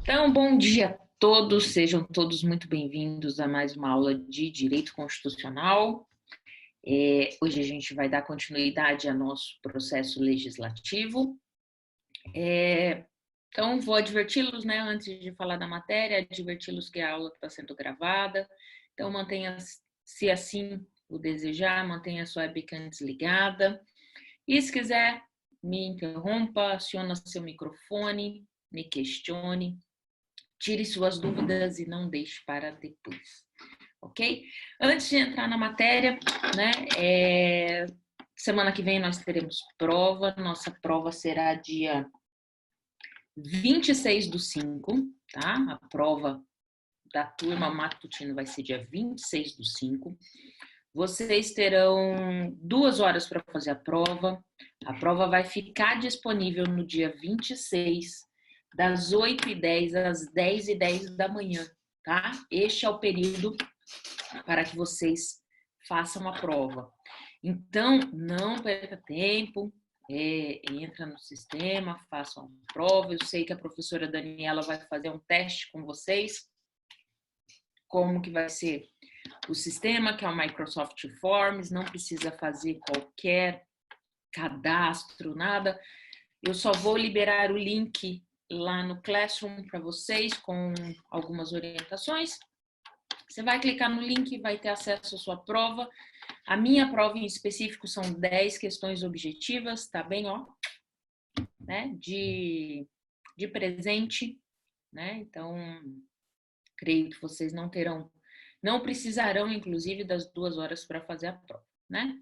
Então, bom dia a todos, sejam todos muito bem-vindos a mais uma aula de Direito Constitucional. Hoje a gente vai dar continuidade ao nosso processo legislativo. Então, vou adverti-los, né, antes de falar da matéria, adverti-los que a aula está sendo gravada. Então, mantenha-se assim o desejar, mantenha a sua webcam desligada. E se quiser, me interrompa, aciona seu microfone, me questione. Tire suas dúvidas e não deixe para depois, ok? Antes de entrar na matéria, né, semana que vem nós teremos prova. Nossa prova será dia 26/5, tá? A prova da turma matutino vai ser dia 26/5. Vocês terão 2 horas para fazer a prova. A prova vai ficar disponível no dia 26, das 8h10 às 10h10 da manhã, tá? Este é o período para que vocês façam a prova. Então, não perca tempo, entra no sistema, façam a prova. Eu sei que a professora Daniela vai fazer um teste com vocês, como que vai ser o sistema, que é o Microsoft Forms, não precisa fazer qualquer cadastro, nada. Eu só vou liberar o link lá no Classroom para vocês com algumas orientações. Você vai clicar no link e vai ter acesso à sua prova. A minha prova em específico são 10 questões objetivas, tá bem, ó, né, de presente, né? Então, creio que vocês não precisarão, inclusive, das 2 horas para fazer a prova, né?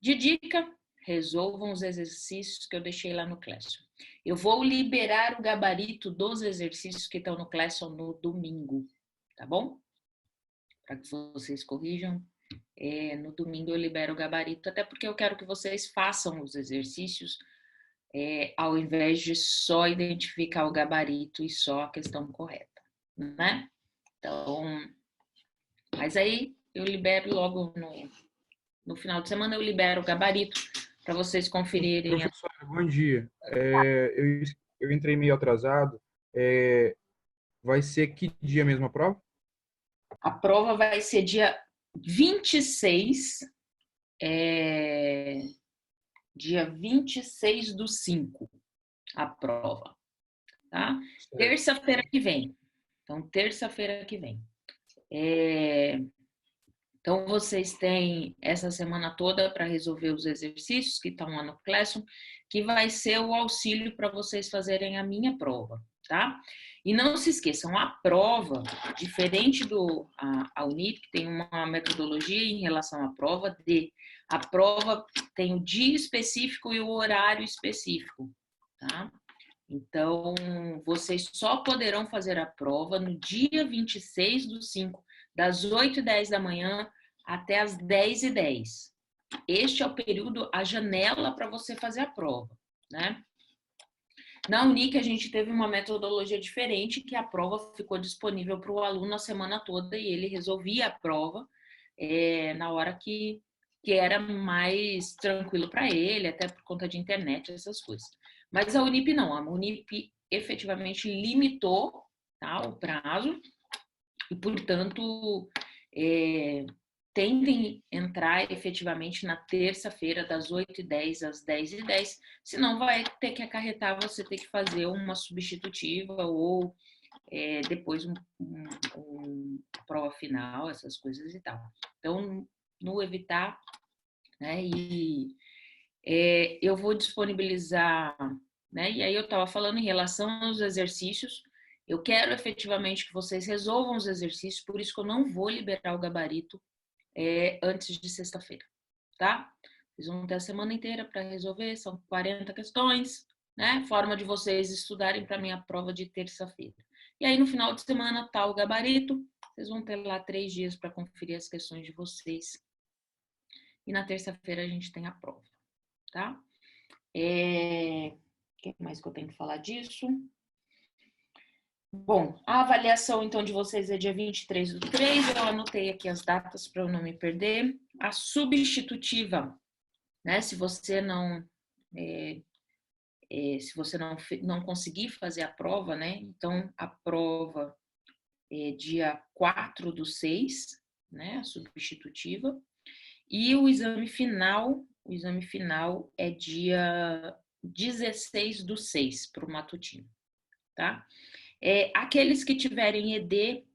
De dica, resolvam os exercícios que eu deixei lá no Classroom. Eu vou liberar o gabarito dos exercícios que estão no Classroom no domingo, tá bom? Para que vocês corrijam. No domingo eu libero o gabarito, até porque eu quero que vocês façam os exercícios ao invés de só identificar o gabarito e só a questão correta, né? Então, mas aí eu libero logo no final de semana, eu libero o gabarito para vocês conferirem. Professor, bom dia. Eu entrei meio atrasado. Vai ser que dia mesmo a prova? A prova vai ser dia 26, dia 26/5, a prova, tá? Terça-feira que vem. Então, terça-feira que vem. Então, vocês têm essa semana toda para resolver os exercícios que estão lá no Classroom, que vai ser o auxílio para vocês fazerem a minha prova, tá? E não se esqueçam, a prova, diferente a Unip, tem uma metodologia em relação à prova, a prova tem o dia específico e o horário específico, tá? Então, vocês só poderão fazer a prova no dia 26/5, das 8h10 da manhã até as 10h10. Este é o período, a janela para você fazer a prova, né? Na Unic, a gente teve uma metodologia diferente, que a prova ficou disponível para o aluno a semana toda e ele resolvia a prova na hora que era mais tranquilo para ele, até por conta de internet, essas coisas. Mas a Unip não, a Unip efetivamente limitou, tá, o prazo e, portanto, tentem entrar efetivamente na terça-feira, das 8h10 às 10h10, senão vai ter que acarretar você ter que fazer uma substitutiva ou depois prova final, essas coisas e tal. Então, no evitar, né, eu vou disponibilizar, né, e aí eu estava falando em relação aos exercícios. Eu quero efetivamente que vocês resolvam os exercícios, por isso que eu não vou liberar o gabarito antes de sexta-feira, tá? Vocês vão ter a semana inteira para resolver, são 40 questões, né? Forma de vocês estudarem para a minha prova de terça-feira. E aí, no final de semana, tá o gabarito, vocês vão ter lá 3 dias para conferir as questões de vocês. E na terça-feira a gente tem a prova, tá? O que mais que eu tenho que falar disso? Bom, a avaliação, então, de vocês é dia 23/3, eu anotei aqui as datas para eu não me perder. A substitutiva, né, se você não se você não conseguir fazer a prova, né? Então, a prova é dia 4/6, né? A substitutiva. E o exame final é dia 16/6 para o matutino, tá? Aqueles que tiverem ED,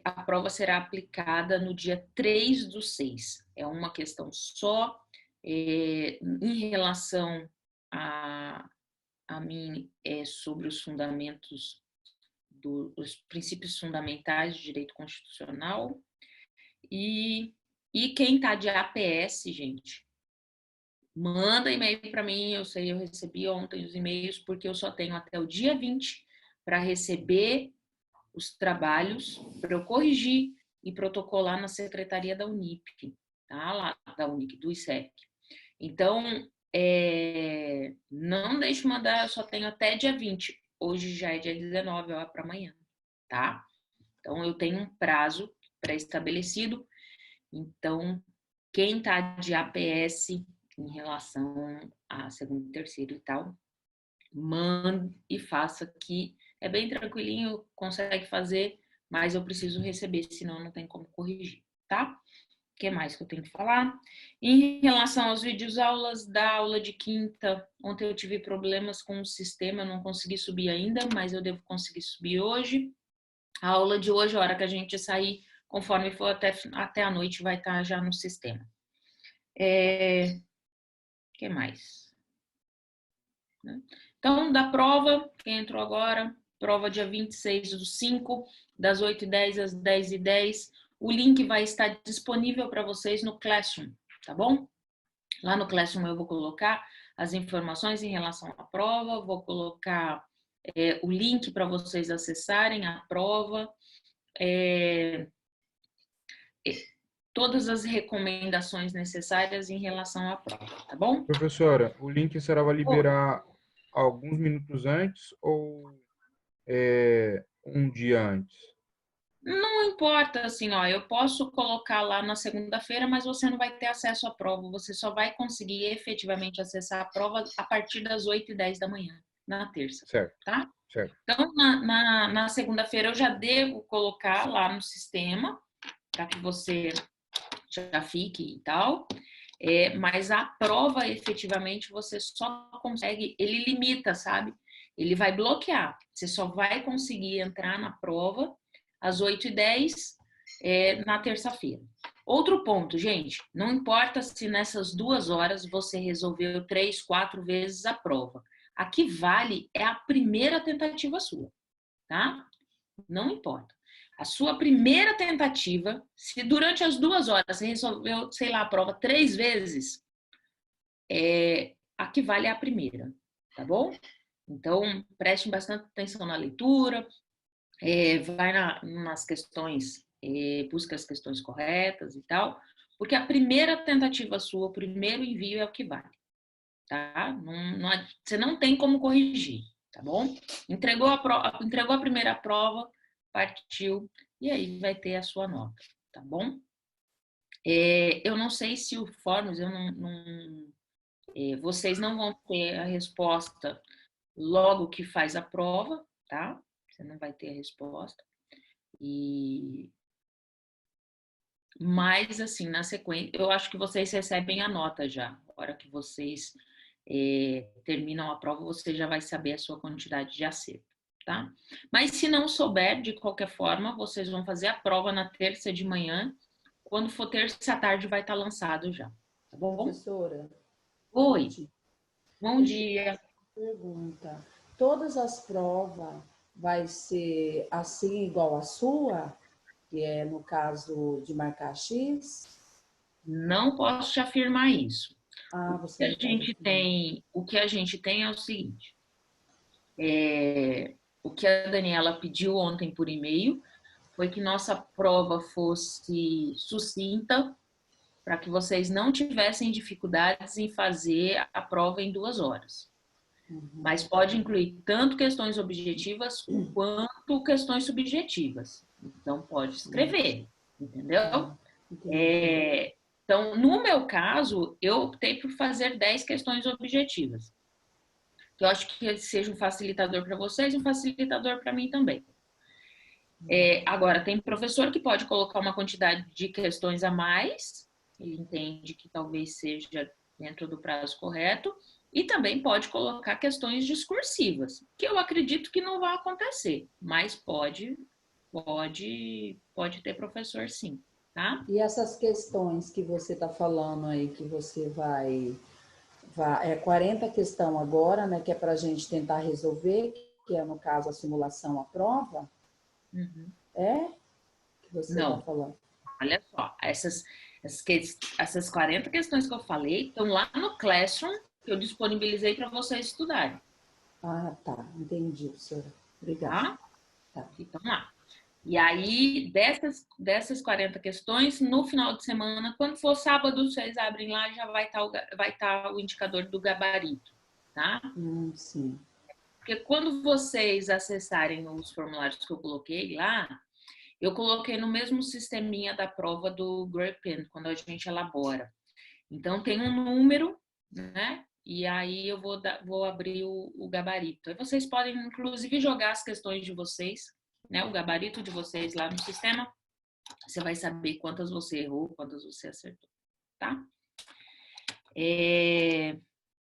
a prova será aplicada no dia 3/6. É uma questão só. Em relação a mim, sobre os fundamentos, os princípios fundamentais de direito constitucional. E quem está de APS, gente, manda e-mail para mim. Eu recebi ontem os e-mails, porque eu só tenho até o dia 20 para receber os trabalhos, para eu corrigir e protocolar na secretaria da Unip, tá? Lá da Unip, do ICEP. Então, não deixe de mandar, eu só tenho até dia 20. Hoje já é dia 19, ó, para amanhã, tá? Então, eu tenho um prazo pré-estabelecido. Então, quem tá de APS em relação a segundo e terceiro e tal, mande e faça, que é bem tranquilinho, consegue fazer, mas eu preciso receber, senão não tem como corrigir, tá? O que mais que eu tenho que falar? Em relação aos vídeos aulas, da aula de quinta, ontem eu tive problemas com o sistema, eu não consegui subir ainda, mas eu devo conseguir subir hoje. A aula de hoje, a hora que a gente sair, conforme for até a noite, vai estar já no sistema. O que mais? Então, da prova, quem entrou agora, prova dia 26/5, das 8h10 às 10h10. O link vai estar disponível para vocês no Classroom, tá bom? Lá no Classroom eu vou colocar as informações em relação à prova, vou colocar o link para vocês acessarem a prova, todas as recomendações necessárias em relação à prova, tá bom? Professora, o link será para liberar alguns minutos antes ou um dia antes? Não importa, assim, ó, eu posso colocar lá na segunda-feira, mas você não vai ter acesso à prova, você só vai conseguir efetivamente acessar a prova a partir das 8h10 da manhã, na terça, Certo, tá? certo. Então, na segunda-feira eu já devo colocar lá no sistema, para que você já fique e tal, mas a prova, efetivamente, você só consegue, ele limita, sabe? Ele vai bloquear, você só vai conseguir entrar na prova às 8h10 na terça-feira. Outro ponto, gente, não importa se nessas 2 horas você resolveu 3, 4 vezes a prova. A que vale é a primeira tentativa sua, tá? Não importa. A sua primeira tentativa, se durante as 2 horas você resolveu, sei lá, a prova 3 vezes, a que vale é a primeira, tá bom? Então, preste bastante atenção na leitura, vai nas questões, busca as questões corretas e tal, porque a primeira tentativa sua, o primeiro envio é o que vale, tá? Você não tem como corrigir, tá bom? Entregou a primeira prova, partiu, e aí vai ter a sua nota, tá bom? Eu não sei se o Fornos, vocês não vão ter a resposta logo que faz a prova, tá? Você não vai ter a resposta. Mas, assim, na sequência, eu acho que vocês recebem a nota já. Na hora que vocês terminam a prova, você já vai saber a sua quantidade de acerto, tá? Mas se não souber, de qualquer forma, vocês vão fazer a prova na terça de manhã. Quando for terça à tarde, vai estar lançado já, tá bom? Professora. Oi. Bom dia. Pergunta. Todas as provas vai ser assim igual a sua, que é no caso de marcar X? Não posso te afirmar isso. O que a gente tem é o seguinte. O que a Daniela pediu ontem por e-mail foi que nossa prova fosse sucinta, para que vocês não tivessem dificuldades em fazer a prova em 2 horas. Mas pode incluir tanto questões objetivas quanto questões subjetivas. Então, pode escrever, entendeu? Então, no meu caso, eu optei por fazer 10 questões objetivas. Eu acho que seja um facilitador para vocês e um facilitador para mim também. Agora, tem professor que pode colocar uma quantidade de questões a mais, ele entende que talvez seja dentro do prazo correto, e também pode colocar questões discursivas, que eu acredito que não vai acontecer, mas pode ter professor sim, tá? E essas questões que você está falando aí, que você é 40 questão agora, né, que é para a gente tentar resolver, que é, no caso, a simulação à prova, Uhum. que você está Não, falando? olha só, essas 40 questões que eu falei estão lá no Classroom, que eu disponibilizei para vocês estudarem. Ah, tá, entendi, professora. Obrigada. Tá? Tá. Então lá. E aí, dessas 40 questões, no final de semana, quando for sábado, vocês abrem lá, já vai estar o indicador do gabarito, tá? Sim. Porque quando vocês acessarem os formulários que eu coloquei lá, eu coloquei no mesmo sisteminha da prova do GRAPEN, quando a gente elabora. Então, tem um número, né? E aí eu vou abrir o gabarito. Aí vocês podem, inclusive, jogar as questões de vocês, né? O gabarito de vocês lá no sistema. Você vai saber quantas você errou, quantas você acertou, tá?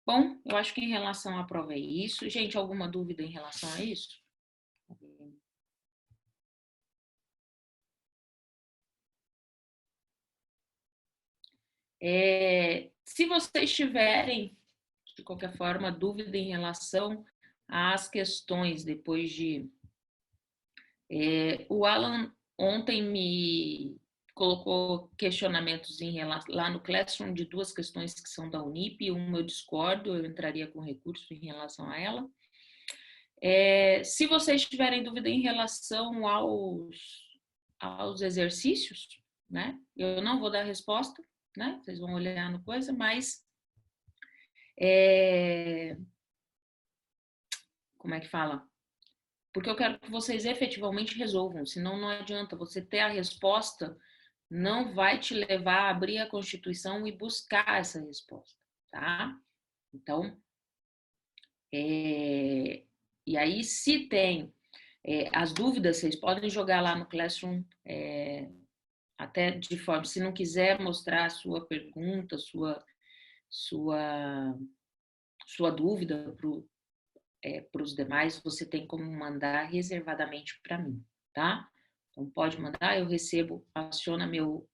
Bom, eu acho que em relação à prova é isso. Gente, alguma dúvida em relação a isso? Se vocês tiverem, de qualquer forma, dúvida em relação às questões depois de... o Alan ontem me colocou questionamentos lá no Classroom de 2 questões que são da Unip, uma eu discordo, eu entraria com recurso em relação a ela. Se vocês tiverem dúvida em relação aos exercícios, né, eu não vou dar resposta, né, vocês vão olhar no coisa, mas como é que fala? Porque eu quero que vocês efetivamente resolvam, senão não adianta você ter a resposta, não vai te levar a abrir a Constituição e buscar essa resposta, tá? Então, e aí se tem as dúvidas, vocês podem jogar lá no Classroom, até de forma, se não quiser mostrar a sua pergunta, sua dúvida para os demais, você tem como mandar reservadamente para mim, tá? Então pode mandar, eu recebo, aciona meu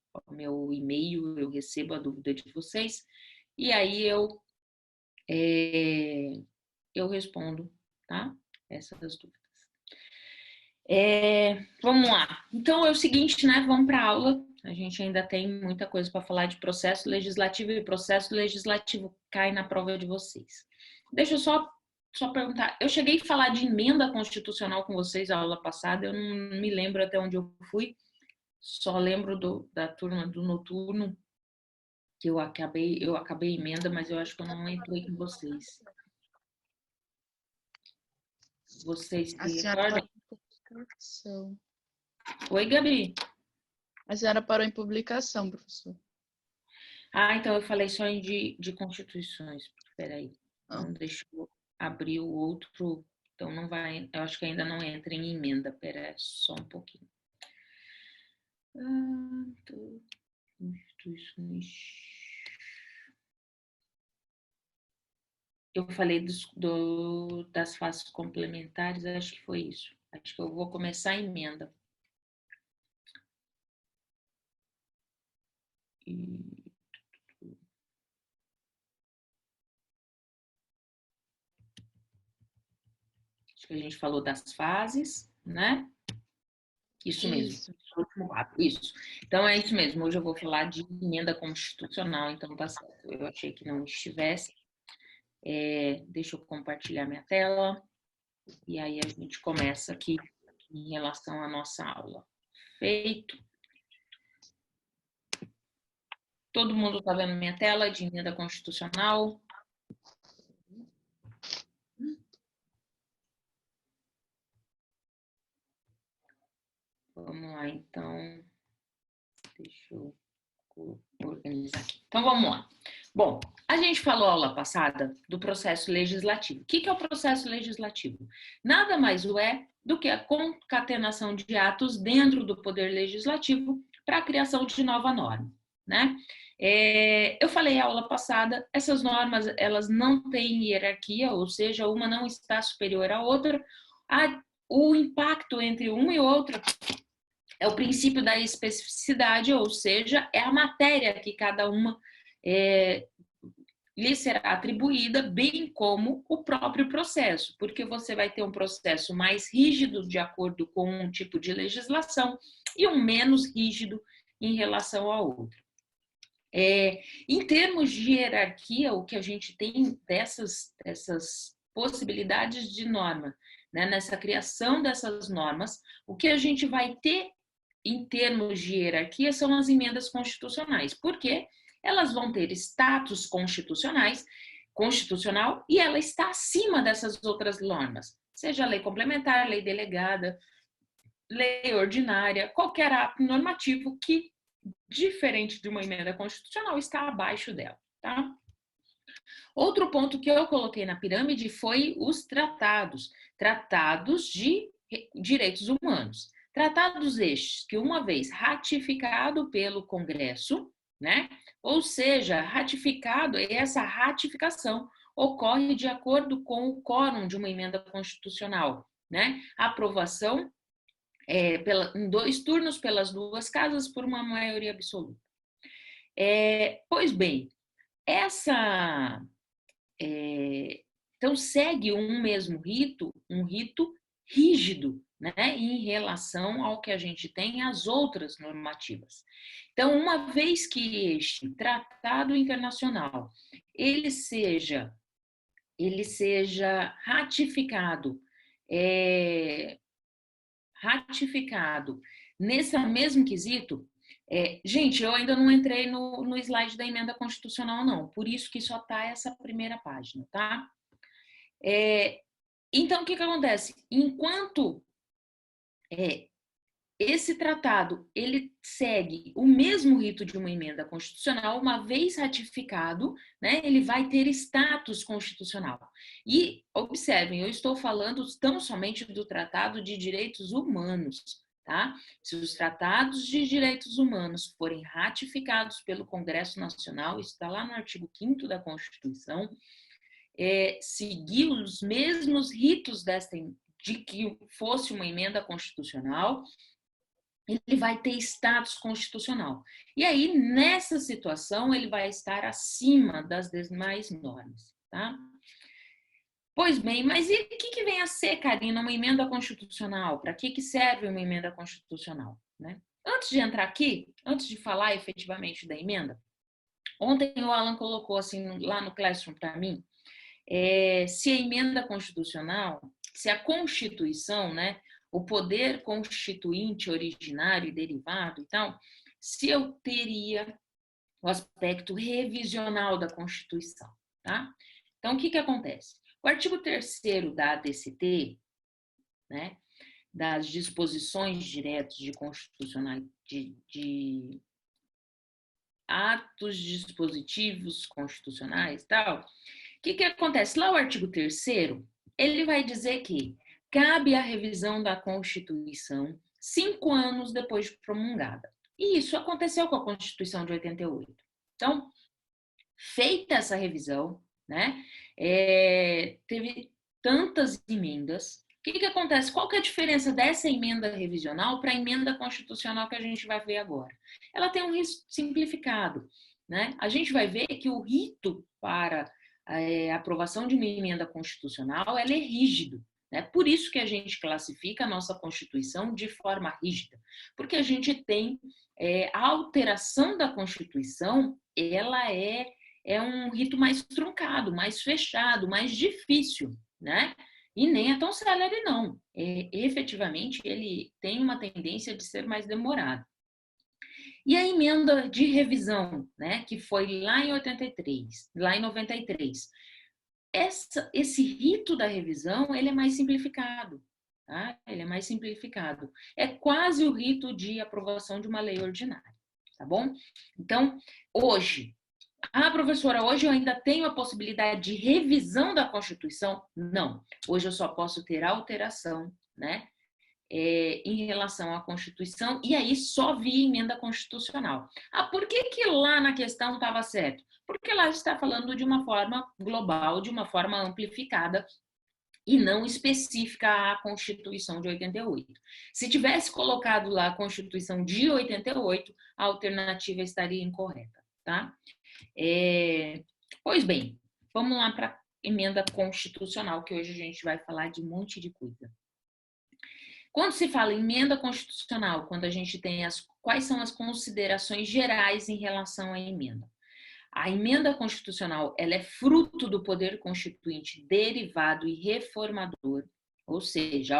e-mail, eu recebo a dúvida de vocês e aí eu respondo, tá? Essas dúvidas. Vamos lá. Então é o seguinte, né? Vamos para a aula. A gente ainda tem muita coisa para falar de processo legislativo e processo legislativo cai na prova de vocês. Deixa eu só perguntar. Eu cheguei a falar de emenda constitucional com vocês a aula passada. Eu não me lembro até onde eu fui. Só lembro da turma do noturno que eu acabei emenda, mas eu acho que eu não entrei com vocês. Vocês A se senhora recordam? parou em publicação. Oi, Gabi. A senhora parou em publicação, professor. Então eu falei só de constituições. Espera aí. Então deixa eu abrir o outro. Então não vai, eu acho que ainda não entra em emenda. Espera só um pouquinho. Constituições. Eu falei das fases complementares, acho que foi isso. Acho que eu vou começar a emenda. Acho que a gente falou das fases, né? Isso mesmo. Isso. Então é isso mesmo. Hoje eu vou falar de emenda constitucional, então tá certo. Eu achei que não estivesse. Deixa eu compartilhar minha tela. E aí a gente começa aqui em relação à nossa aula. Feito. Todo mundo está vendo minha tela de emenda constitucional? Vamos lá, então. Deixa eu Vou organizar aqui. Então, vamos lá. Bom, a gente falou aula passada do processo legislativo. O que é o processo legislativo? Nada mais é do que a concatenação de atos dentro do Poder Legislativo para a criação de nova norma, né? Eu falei a aula passada, essas normas, elas não têm hierarquia, ou seja, uma não está superior à outra. O impacto entre uma e outra é o princípio da especificidade, ou seja, é a matéria que cada uma lhe será atribuída, bem como o próprio processo, porque você vai ter um processo mais rígido de acordo com um tipo de legislação e um menos rígido em relação ao outro. Em termos de hierarquia, o que a gente tem dessas possibilidades de norma, né, nessa criação dessas normas, o que a gente vai ter em termos de hierarquia são as emendas constitucionais. Por quê? Elas vão ter status constitucional e ela está acima dessas outras normas, seja lei complementar, lei delegada, lei ordinária, qualquer ato normativo que, diferente de uma emenda constitucional, está abaixo dela, tá? Outro ponto que eu coloquei na pirâmide foi os tratados de direitos humanos. Tratados estes que, uma vez ratificado pelo Congresso, né? Ou seja, essa ratificação ocorre de acordo com o quórum de uma emenda constitucional, né? A aprovação em 2 turnos pelas 2 casas por uma maioria absoluta. Pois bem, então segue um mesmo rito, um rito rígido, né, em relação ao que a gente tem as outras normativas. Então, uma vez que este tratado internacional ele seja ratificado nesse mesmo quesito, gente, eu ainda não entrei no slide da emenda constitucional, não, por isso que só está essa primeira página, tá? Então, o que acontece? Enquanto esse tratado ele segue o mesmo rito de uma emenda constitucional, uma vez ratificado, né, ele vai ter status constitucional. E observem, eu estou falando tão somente do Tratado de Direitos Humanos, tá? Se os tratados de direitos humanos forem ratificados pelo Congresso Nacional, isso está lá no artigo 5º da Constituição, seguir os mesmos ritos de que fosse uma emenda constitucional, ele vai ter status constitucional. E aí, nessa situação, ele vai estar acima das demais normas, tá? Pois bem, mas e o que vem a ser, Karina, uma emenda constitucional? Para que serve uma emenda constitucional, né? Antes de entrar aqui, antes de falar efetivamente da emenda, ontem o Alan colocou assim lá no Classroom para mim, se a emenda constitucional, se a Constituição, né, o poder constituinte originário e derivado e tal, se eu teria o aspecto revisional da Constituição, tá? Então, o que acontece? O artigo 3º da ADCT, né, das disposições diretas de constitucional, de atos dispositivos constitucionais e tal, o que acontece? Lá o artigo 3º, ele vai dizer que cabe a revisão da Constituição 5 anos depois de promulgada. E isso aconteceu com a Constituição de 88. Então, feita essa revisão, né, teve tantas emendas. O que acontece? Qual que é a diferença dessa emenda revisional para a emenda constitucional que a gente vai ver agora? Ela tem um rito simplificado, né? A gente vai ver que o rito para a aprovação de uma emenda constitucional ela é rígido. Né? Por isso que a gente classifica a nossa Constituição de forma rígida, porque a gente tem a alteração da Constituição, ela é um rito mais truncado, mais fechado, mais difícil, né? E nem é tão célere, não. Efetivamente, ele tem uma tendência de ser mais demorado. E a emenda de revisão, né, que foi lá em 93, esse rito da revisão, ele é mais simplificado, tá? Ele é mais simplificado. É quase o rito de aprovação de uma lei ordinária, tá bom? Então, hoje, professora, hoje eu ainda tenho a possibilidade de revisão da Constituição? Não. Hoje eu só posso ter alteração, né? Em relação à Constituição, e aí só via emenda constitucional. Por que lá na questão estava certo? Porque lá está falando de uma forma global, de uma forma amplificada, e não específica à Constituição de 88. Se tivesse colocado lá a Constituição de 88, a alternativa estaria incorreta, tá? Pois bem, vamos lá para a emenda constitucional, que hoje a gente vai falar de um monte de coisa. Quando se fala em emenda constitucional, quando a gente tem quais são as considerações gerais em relação à emenda? A emenda constitucional, ela é fruto do poder constituinte derivado e reformador, ou seja,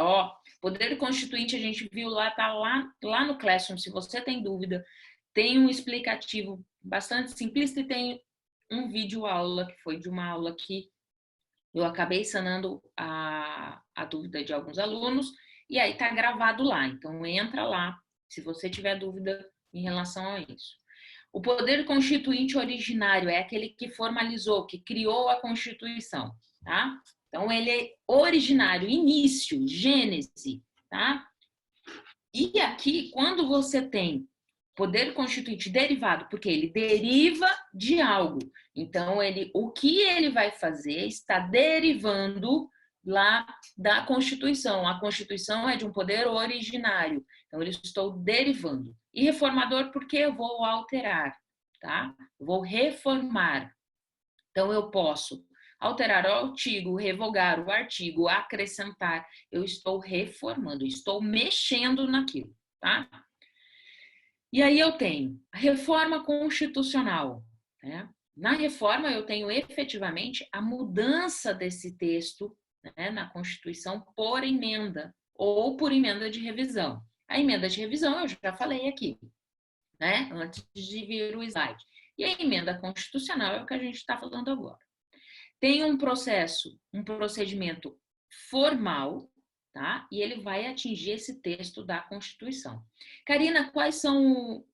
poder constituinte a gente viu lá, tá lá no Classroom, se você tem dúvida, tem um explicativo bastante simplista e tem um vídeo aula, que foi de uma aula que eu acabei sanando a dúvida de alguns alunos, e aí tá gravado lá, então entra lá, se você tiver dúvida em relação a isso. O poder constituinte originário é aquele que formalizou, que criou a Constituição, tá? Então, ele é originário, início, gênese, tá? E aqui, quando você tem poder constituinte derivado, porque ele deriva de algo. Então, o que ele vai fazer está derivando lá da Constituição. A Constituição é de um poder originário. Então, eu estou derivando. E reformador porque eu vou alterar, tá? Vou reformar. Então, eu posso alterar o artigo, revogar o artigo, acrescentar. Eu estou reformando, estou mexendo naquilo, tá? E aí eu tenho a reforma constitucional, né? Na reforma, eu tenho efetivamente a mudança desse texto, né, na Constituição por emenda ou por emenda de revisão. A emenda de revisão eu já falei aqui, né, antes de vir o slide. E a emenda constitucional é o que a gente está falando agora. Tem um procedimento formal, tá? E ele vai atingir esse texto da Constituição. Karina, quais são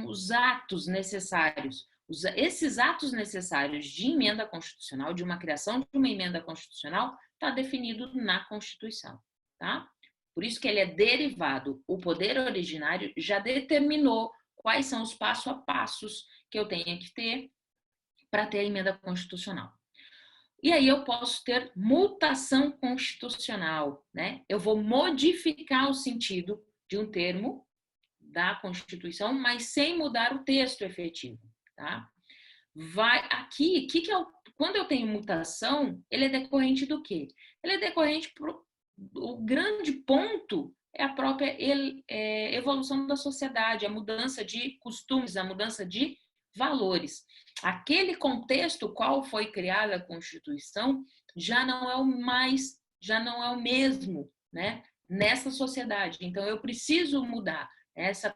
os atos necessários? Esses atos necessários de emenda constitucional, de uma criação de uma emenda constitucional, está definido na Constituição, tá? Por isso que ele é derivado. O poder originário já determinou quais são os passo a passos que eu tenho que ter para ter a emenda constitucional. E aí eu posso ter mutação constitucional, né? Eu vou modificar o sentido de um termo da Constituição, mas sem mudar o texto efetivo, tá? Quando eu tenho mutação, ele é decorrente do quê? Ele é decorrente o grande ponto é a própria evolução da sociedade, a mudança de costumes, a mudança de valores. Aquele contexto qual foi criada a Constituição já não é o mesmo, né, nessa sociedade. Então eu preciso mudar essa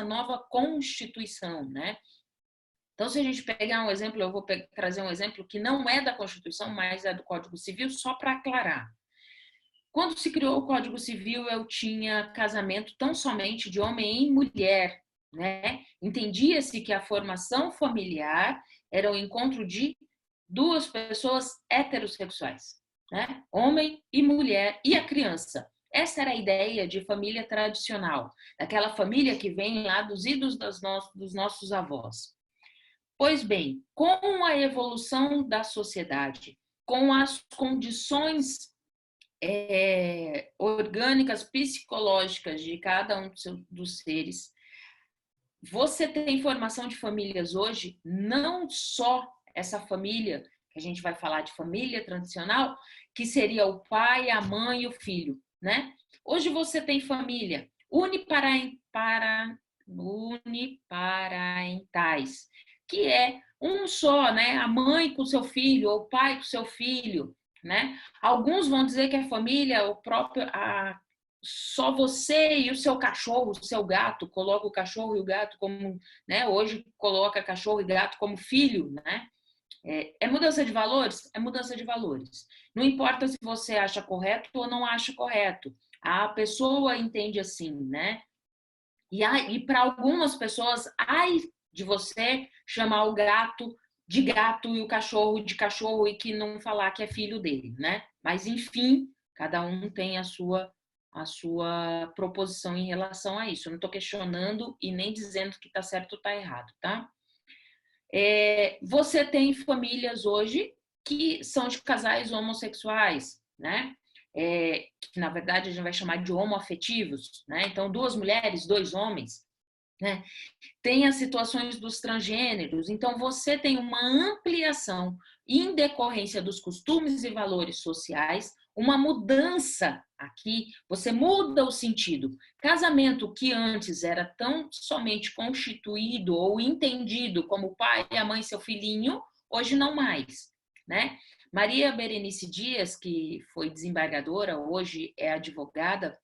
nova Constituição, né? Então, se a gente pegar um exemplo, eu vou trazer um exemplo que não é da Constituição, mas é do Código Civil, só para aclarar. Quando se criou o Código Civil, eu tinha casamento tão somente de homem e mulher, né? Entendia-se que a formação familiar era o encontro de duas pessoas heterossexuais, né? Homem e mulher e a criança. Essa era a ideia de família tradicional, daquela família que vem lá dos idos dos nossos avós. Pois bem, com a evolução da sociedade, com as condições orgânicas, psicológicas de cada um dos seres, você tem formação de famílias hoje, não só essa família, que a gente vai falar de família tradicional, que seria o pai, a mãe e o filho, né? Hoje você tem família uniparentais, que é um só, né? A mãe com seu filho, ou o pai com seu filho, né? Alguns vão dizer que a família, só você e o seu cachorro, o seu gato, coloca o cachorro e o gato como, né? Hoje coloca cachorro e gato como filho, né? É mudança de valores? É mudança de valores. Não importa se você acha correto ou não acha correto. A pessoa entende assim, né? E para algumas pessoas, ai de você chamar o gato de gato e o cachorro de cachorro e que não falar que é filho dele, né? Mas, enfim, cada um tem a sua proposição em relação a isso. Eu não estou questionando e nem dizendo que está certo ou está errado, tá? Você tem famílias hoje que são de casais homossexuais, né? Que na verdade a gente vai chamar de homoafetivos, né? Então, 2 mulheres, 2 homens, né? Tem as situações dos transgêneros. Então, você tem uma ampliação em decorrência dos costumes e valores sociais, uma mudança aqui, você muda o sentido. Casamento que antes era tão somente constituído ou entendido como o pai, a mãe, seu filhinho, hoje não mais, né? Maria Berenice Dias, que foi desembargadora, hoje é advogada,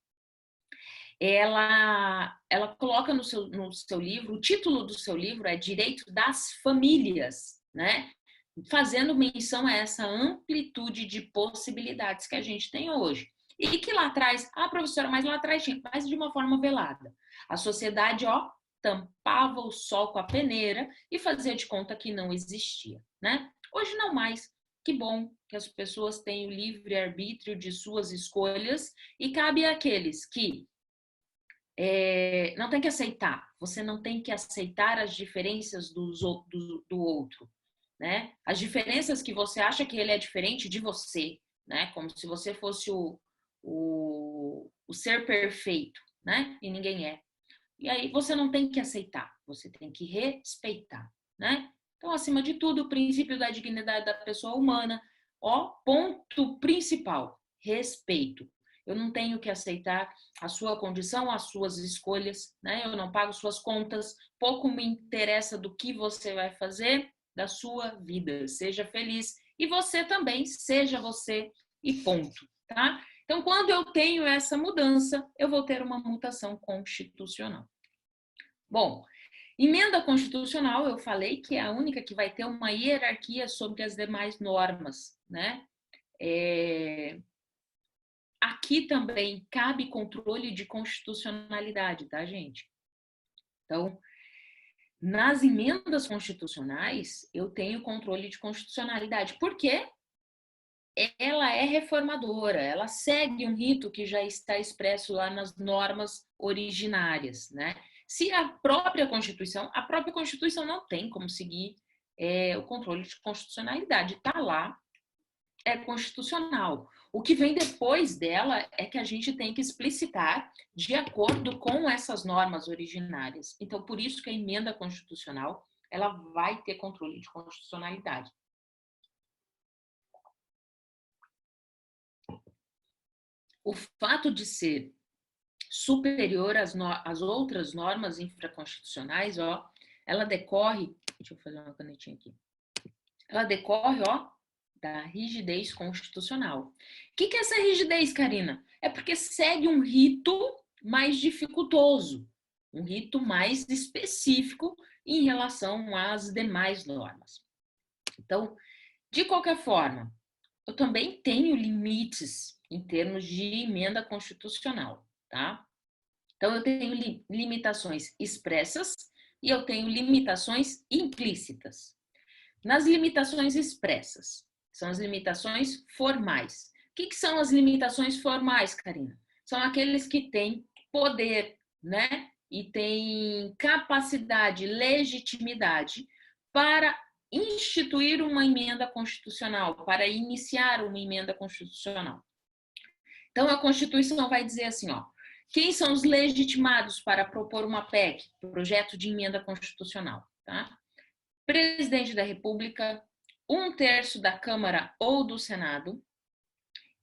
ela coloca no seu livro, o título do seu livro é Direito das Famílias, né? Fazendo menção a essa amplitude de possibilidades que a gente tem hoje. E que lá atrás, professora, mas lá atrás tinha, mas de uma forma velada. A sociedade, tampava o sol com a peneira e fazia de conta que não existia, né? Hoje não mais. Que bom que as pessoas têm o livre-arbítrio de suas escolhas e cabe àqueles que não tem que aceitar. Você não tem que aceitar as diferenças do outro, né? As diferenças que você acha que ele é diferente de você, né? Como se você fosse o ser perfeito, né? E ninguém é. E aí você não tem que aceitar, você tem que respeitar, né? Então, acima de tudo, o princípio da dignidade da pessoa humana, ponto principal, respeito. Eu não tenho que aceitar a sua condição, as suas escolhas, né? Eu não pago suas contas, pouco me interessa do que você vai fazer da sua vida. Seja feliz e você também, seja você e ponto, tá? Então, quando eu tenho essa mudança, eu vou ter uma mutação constitucional. Bom, emenda constitucional, eu falei que é a única que vai ter uma hierarquia sobre as demais normas, né? Aqui também cabe controle de constitucionalidade, tá, gente? Então, nas emendas constitucionais, eu tenho controle de constitucionalidade. Por quê? Ela é reformadora, ela segue um rito que já está expresso lá nas normas originárias, né? Se a própria Constituição não tem como seguir o controle de constitucionalidade, está lá, é constitucional. O que vem depois dela é que a gente tem que explicitar de acordo com essas normas originárias. Então, por isso que a emenda constitucional ela vai ter controle de constitucionalidade. O fato de ser superior às outras normas infraconstitucionais, ela decorre, deixa eu fazer uma canetinha aqui, ela decorre, da rigidez constitucional. O que é essa rigidez, Karina? É porque segue um rito mais dificultoso, um rito mais específico em relação às demais normas. Então, de qualquer forma, eu também tenho limites em termos de emenda constitucional, tá? Então, eu tenho limitações expressas e eu tenho limitações implícitas. Nas limitações expressas, são as limitações formais. O que são as limitações formais, Karina? São aqueles que têm poder, né? E têm capacidade, legitimidade para instituir uma emenda constitucional, para iniciar uma emenda constitucional. Então, a Constituição vai dizer assim, quem são os legitimados para propor uma PEC, projeto de emenda constitucional, tá? Presidente da República, 1/3 da Câmara ou do Senado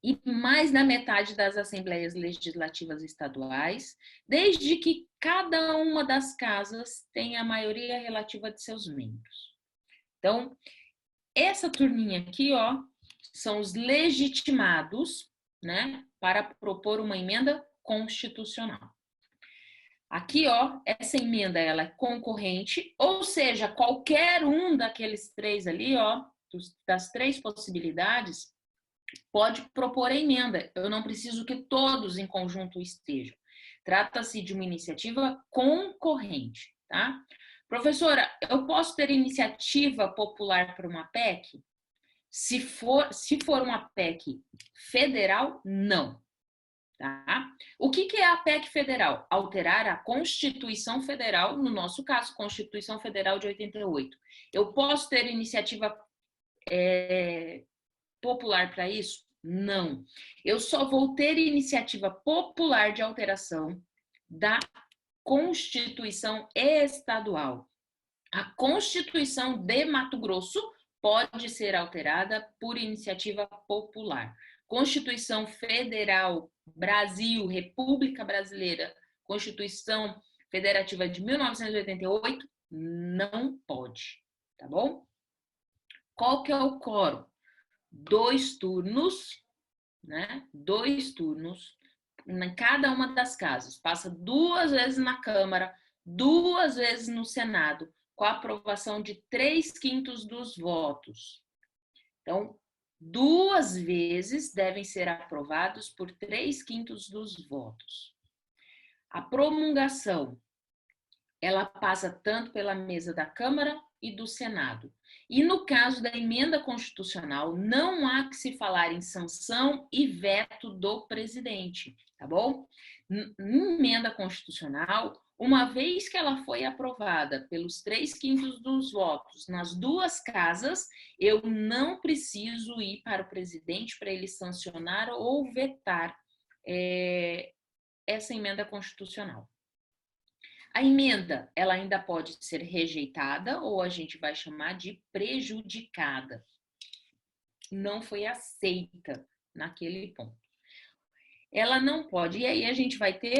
e mais da metade das Assembleias Legislativas Estaduais, desde que cada uma das casas tenha a maioria relativa de seus membros. Então, essa turminha aqui, são os legitimados, né, para propor uma emenda constitucional. Aqui, essa emenda ela é concorrente, ou seja, qualquer um daqueles 3 ali, das 3 possibilidades, pode propor a emenda. Eu não preciso que todos em conjunto estejam. Trata-se de uma iniciativa concorrente, tá? Professora, eu posso ter iniciativa popular para uma PEC? Se for uma PEC federal, não. Tá? O que é a PEC federal? Alterar a Constituição Federal, no nosso caso, Constituição Federal de 88. Eu posso ter iniciativa popular para isso? Não. Eu só vou ter iniciativa popular de alteração da Constituição Estadual. A Constituição de Mato Grosso pode ser alterada por iniciativa popular. Constituição Federal, Brasil, República Brasileira, Constituição Federativa de 1988, não pode, tá bom? Qual que é o quórum? 2 turnos, né? 2 turnos em cada uma das casas. Passa 2 vezes na Câmara, 2 vezes no Senado, com a aprovação de 3/5 dos votos. Então, 2 vezes devem ser aprovados por 3/5 dos votos. A promulgação, ela passa tanto pela mesa da Câmara e do Senado. E no caso da emenda constitucional, não há que se falar em sanção e veto do presidente, tá bom? Emenda constitucional, uma vez que ela foi aprovada pelos 3/5 dos votos nas 2 casas, eu não preciso ir para o presidente para ele sancionar ou vetar essa emenda constitucional. A emenda, ela ainda pode ser rejeitada ou a gente vai chamar de prejudicada. Não foi aceita naquele ponto. Ela não pode, e aí a gente vai ter,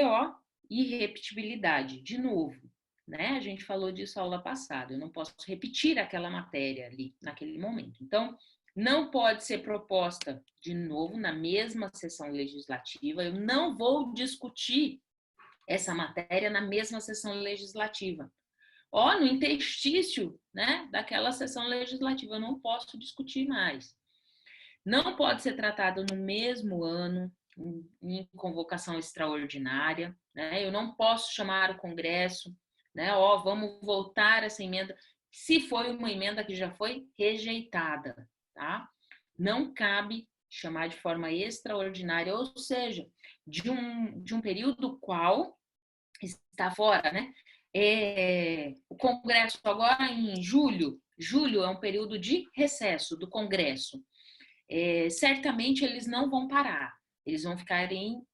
irrepetibilidade, de novo, né? A gente falou disso na aula passada, eu não posso repetir aquela matéria ali, naquele momento. Então, não pode ser proposta de novo na mesma sessão legislativa, eu não vou discutir essa matéria na mesma sessão legislativa. No interstício, né, daquela sessão legislativa, eu não posso discutir mais. Não pode ser tratado no mesmo ano, em convocação extraordinária, né? Eu não posso chamar o Congresso, né? Vamos voltar essa emenda, se foi uma emenda que já foi rejeitada, tá? Não cabe chamar de forma extraordinária, ou seja, de um período qual está fora, né? O Congresso agora em julho é um período de recesso do Congresso. Certamente eles não vão parar, eles vão ficar em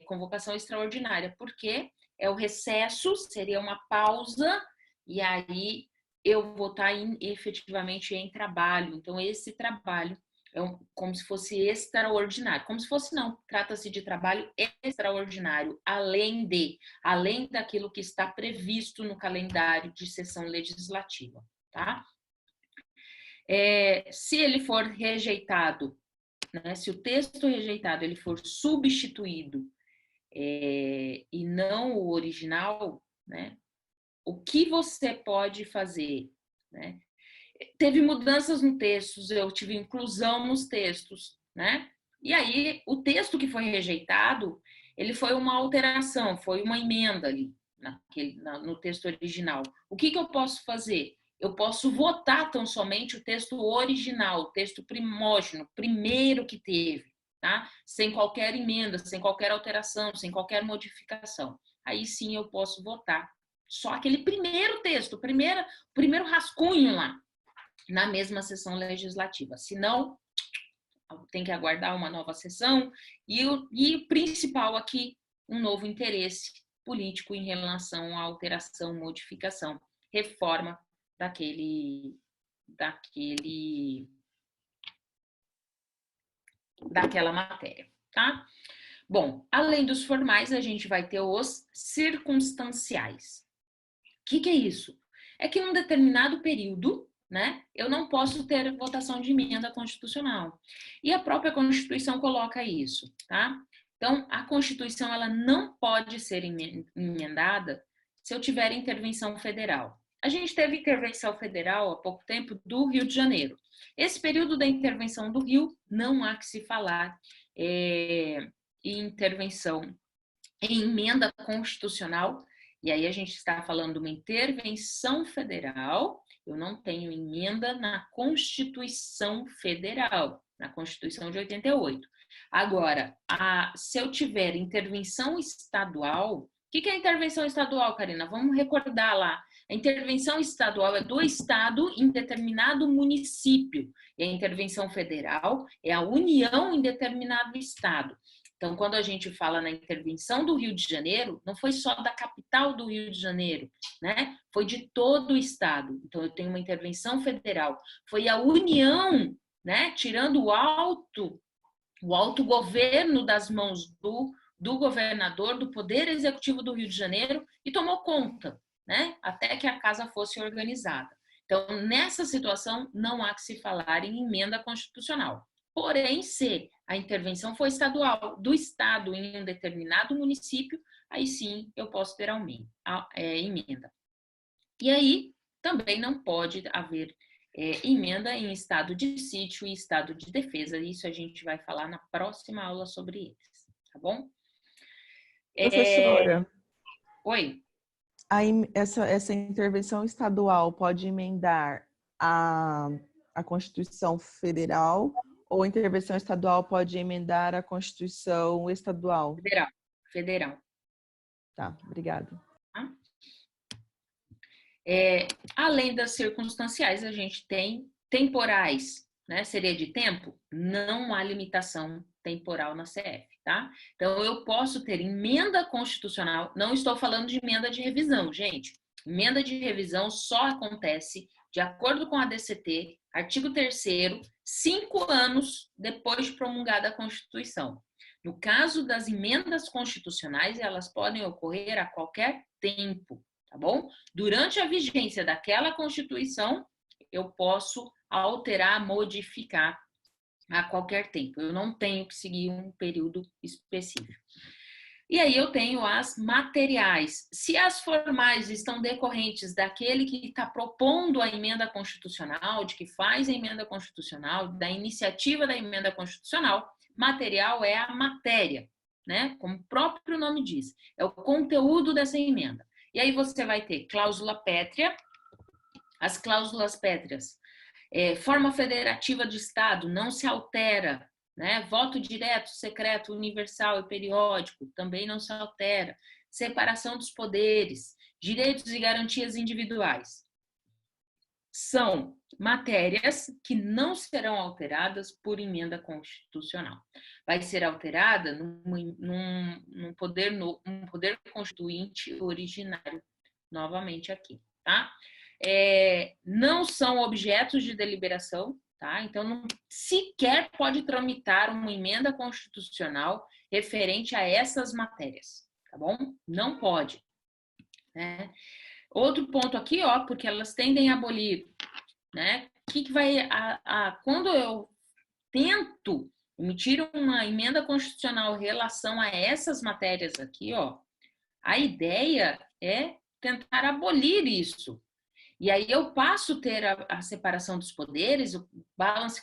convocação extraordinária, porque o recesso seria uma pausa e aí eu vou estar efetivamente em trabalho. Então, esse trabalho como se fosse extraordinário. Como se fosse, não. Trata-se de trabalho extraordinário, além daquilo que está previsto no calendário de sessão legislativa, tá? Se ele for rejeitado, né, se o texto rejeitado ele for substituído e não o original, né, o que você pode fazer, né? Teve mudanças no texto, eu tive inclusão nos textos, né? E aí, o texto que foi rejeitado, ele foi uma alteração, foi uma emenda ali no texto original. O que eu posso fazer? Eu posso votar tão somente o texto original, o texto primógeno, primeiro que teve, tá? Sem qualquer emenda, sem qualquer alteração, sem qualquer modificação. Aí sim eu posso votar só aquele primeiro texto, o primeiro rascunho lá, na mesma sessão legislativa. Se não, tem que aguardar uma nova sessão e o principal aqui, um novo interesse político em relação à alteração, modificação, reforma daquela matéria, tá? Bom, além dos formais, a gente vai ter os circunstanciais. O que é isso? É que num determinado período, né, eu não posso ter votação de emenda constitucional. E a própria Constituição coloca isso, tá? Então, a Constituição ela não pode ser emendada se eu tiver intervenção federal. A gente teve intervenção federal há pouco tempo do Rio de Janeiro. Esse período da intervenção do Rio, não há que se falar em intervenção em emenda constitucional, e aí a gente está falando de uma intervenção federal, eu não tenho emenda na Constituição Federal, na Constituição de 88. Agora, se eu tiver intervenção estadual, o que é intervenção estadual, Karina? Vamos recordar lá. A intervenção estadual é do Estado em determinado município, e a intervenção federal é a União em determinado Estado. Então, quando a gente fala na intervenção do Rio de Janeiro, não foi só da capital do Rio de Janeiro, né? Foi de todo o estado. Então, eu tenho uma intervenção federal. Foi a União, né? Tirando o autogoverno das mãos do governador, do Poder Executivo do Rio de Janeiro, e tomou conta, né? Até que a casa fosse organizada. Então, nessa situação, não há que se falar em emenda constitucional. Porém, se a intervenção for estadual, do Estado em um determinado município, aí sim eu posso ter emenda. E aí também não pode haver emenda em estado de sítio e estado de defesa. Isso a gente vai falar na próxima aula sobre eles, tá bom? Professora. Oi. Essa intervenção estadual pode emendar a Constituição Federal, ou a intervenção estadual pode emendar a Constituição estadual? Federal. Tá, obrigada. Além das circunstanciais, a gente tem temporais, né? Seria de tempo? Não há limitação temporal na CF, tá? Então, eu posso ter emenda constitucional, não estou falando de emenda de revisão, gente. Emenda de revisão só acontece de acordo com a DCT, artigo 3º, 5 anos depois de promulgada a Constituição. No caso das emendas constitucionais, elas podem ocorrer a qualquer tempo, tá bom? Durante a vigência daquela Constituição, eu posso alterar, modificar a qualquer tempo. Eu não tenho que seguir um período específico. E aí eu tenho as materiais. Se as formais estão decorrentes daquele que está propondo a emenda constitucional, de que faz a emenda constitucional, da iniciativa da emenda constitucional, material é a matéria, né? Como o próprio nome diz, é o conteúdo dessa emenda. E aí você vai ter cláusula pétrea, as cláusulas pétreas, forma federativa de Estado, não se altera, né? Voto direto, secreto, universal e periódico, também não se altera. Separação dos poderes, direitos e garantias individuais. São matérias que não serão alteradas por emenda constitucional. Vai ser alterada num poder constituinte originário, novamente aqui, tá? Não são objetos de deliberação, tá? Então, não sequer pode tramitar uma emenda constitucional referente a essas matérias, tá bom? Não pode, né? Outro ponto aqui, ó, porque elas tendem a abolir, né? Que vai quando eu tento emitir uma emenda constitucional em relação a essas matérias aqui, ó, a ideia é tentar abolir isso. E aí eu passo a ter a separação dos poderes, o balance,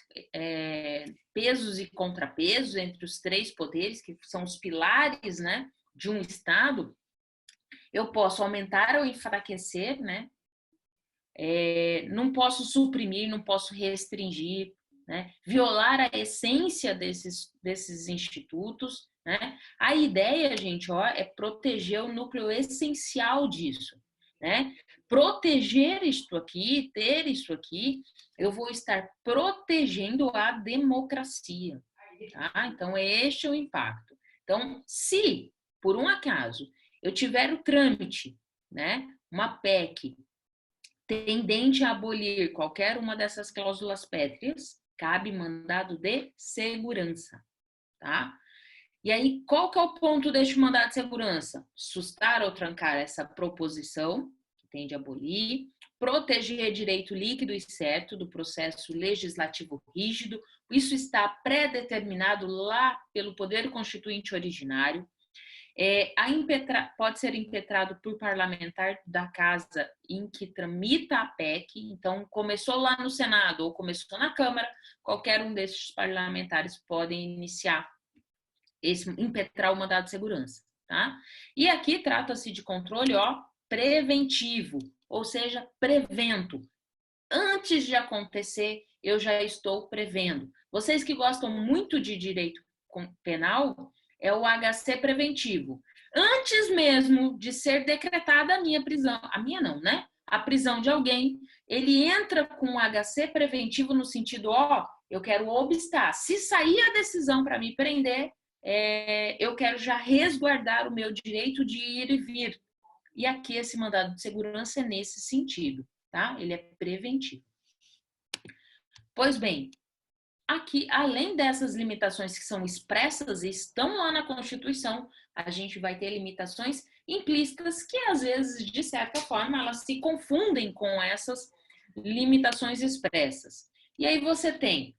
pesos e contrapesos entre os 3 poderes, que são os pilares, né, de um Estado. Eu posso aumentar ou enfraquecer, né? Não posso suprimir, não posso restringir, né? Violar a essência desses institutos, né? A ideia, gente, ó, é proteger o núcleo essencial disso, né? Proteger isto aqui, ter isso aqui, eu vou estar protegendo a democracia, tá? Então, este é o impacto. Então, se, por um acaso, eu tiver o trâmite, né, uma PEC tendente a abolir qualquer uma dessas cláusulas pétreas, cabe mandado de segurança, tá? E aí, qual que é o ponto deste mandado de segurança? Sustar ou trancar essa proposição, que tende a abolir, proteger direito líquido e certo do processo legislativo rígido, isso está pré-determinado lá pelo Poder Constituinte originário, pode ser impetrado por parlamentar da casa em que tramita a PEC, então começou lá no Senado ou começou na Câmara, qualquer um desses parlamentares podem iniciar impetrar o mandado de segurança, tá? E aqui trata-se de controle, ó, preventivo, ou seja, prevento. Antes de acontecer, eu já estou prevendo. Vocês que gostam muito de direito penal, é o HC preventivo. Antes mesmo de ser decretada a minha prisão, a minha não, né? A prisão de alguém, ele entra com o HC preventivo no sentido, ó, eu quero obstar. Se sair a decisão para me prender, eu quero já resguardar o meu direito de ir e vir. E aqui esse mandado de segurança é nesse sentido, tá? Ele é preventivo. Pois bem, aqui, além dessas limitações que são expressas e estão lá na Constituição, a gente vai ter limitações implícitas que, às vezes, de certa forma, elas se confundem com essas limitações expressas. E aí você tem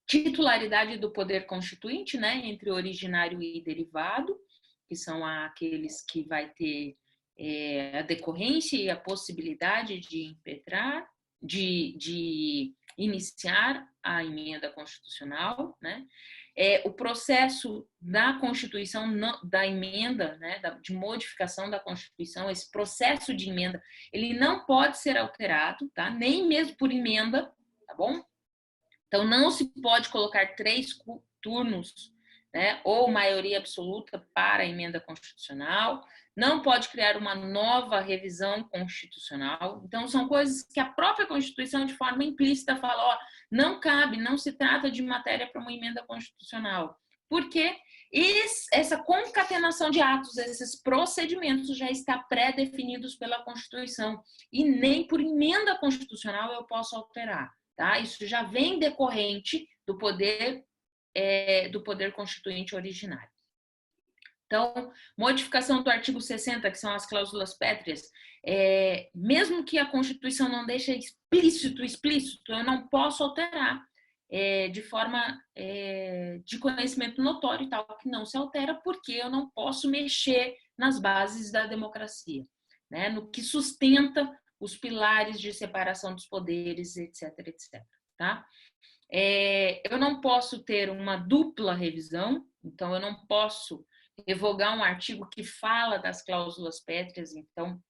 titularidade do poder constituinte, né, entre originário e derivado, que são aqueles que vai ter a decorrência e a possibilidade de impetrar, de iniciar a emenda constitucional, né? O processo da Constituição, da emenda, né, de modificação da Constituição, esse processo de emenda, ele não pode ser alterado, tá? Nem mesmo por emenda, tá bom? Então, não se pode colocar 3 turnos, né, ou maioria absoluta para a emenda constitucional, não pode criar uma nova revisão constitucional. Então, são coisas que a própria Constituição, de forma implícita, fala, ó, não cabe, não se trata de matéria para uma emenda constitucional. Porque essa concatenação de atos, esses procedimentos já está pré-definidos pela Constituição e nem por emenda constitucional eu posso alterar, tá? Isso já vem decorrente do poder constituinte originário. Então, modificação do artigo 60, que são as cláusulas pétreas, mesmo que a Constituição não deixe explícito, eu não posso alterar de forma de conhecimento notório e tal, que não se altera, porque eu não posso mexer nas bases da democracia, né? No que sustenta os pilares de separação dos poderes, etc, etc, tá? Eu não posso ter uma dupla revisão, então eu não posso revogar um artigo que fala das cláusulas pétreas, então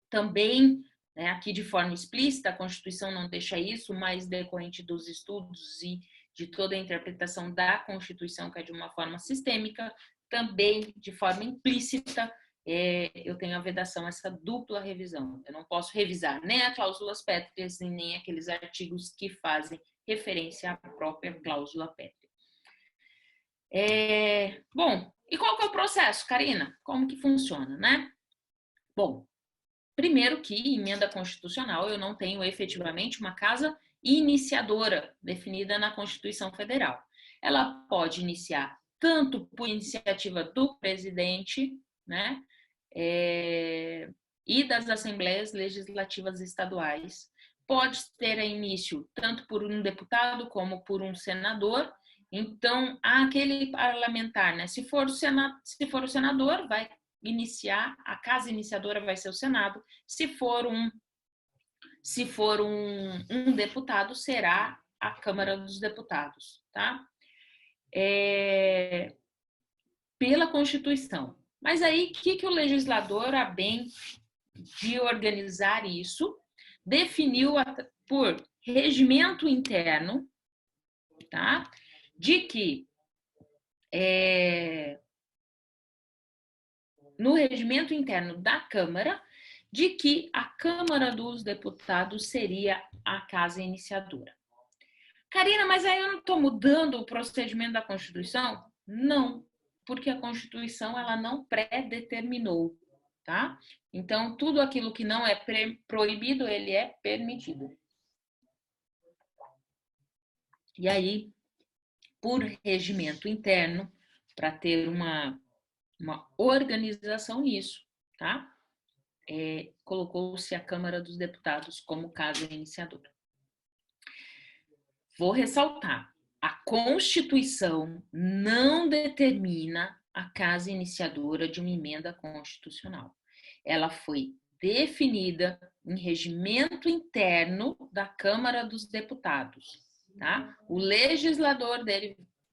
também, né, aqui de forma explícita, a Constituição não deixa isso, mas decorrente dos estudos e de toda a interpretação da Constituição, que é de uma forma sistêmica, também de forma implícita, eu tenho a vedação, essa dupla revisão. Eu não posso revisar nem as cláusulas pétreas e nem aqueles artigos que fazem referência à própria cláusula pétrea. Bom, e qual que é o processo, Karina? Como que funciona, né? Bom, primeiro que emenda constitucional eu não tenho efetivamente uma casa iniciadora definida na Constituição Federal. Ela pode iniciar tanto por iniciativa do presidente, né, e das assembleias legislativas estaduais. Pode ter início tanto por um deputado como por um senador. Então, aquele parlamentar, né, se for o senador, vai iniciar, a casa iniciadora vai ser o Senado. Se for um deputado, será a Câmara dos Deputados, tá? Pela Constituição. Mas aí, o que o legislador, a bem de organizar isso, definiu por regimento interno, tá? De que no regimento interno da Câmara, de que a Câmara dos Deputados seria a casa iniciadora. Karina, mas aí eu não estou mudando o procedimento da Constituição? Não, porque a Constituição ela não pré-determinou, tá? Então, tudo aquilo que não é proibido, ele é permitido. E aí, por regimento interno, para ter uma organização nisso, tá? Colocou-se a Câmara dos Deputados como casa iniciadora. Vou ressaltar, a Constituição não determina a casa iniciadora de uma emenda constitucional. Ela foi definida em regimento interno da Câmara dos Deputados, tá? O legislador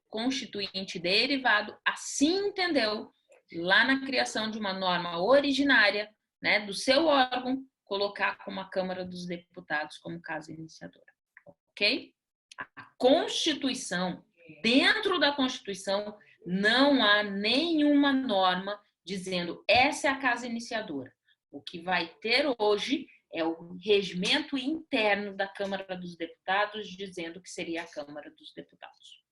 constituinte derivado assim entendeu lá na criação de uma norma originária, né, do seu órgão, colocar como a Câmara dos Deputados como casa iniciadora, ok? A Constituição, dentro da Constituição, não há nenhuma norma dizendo essa é a casa iniciadora. O que vai ter hoje é o regimento interno da Câmara dos Deputados dizendo que seria a Câmara dos Deputados.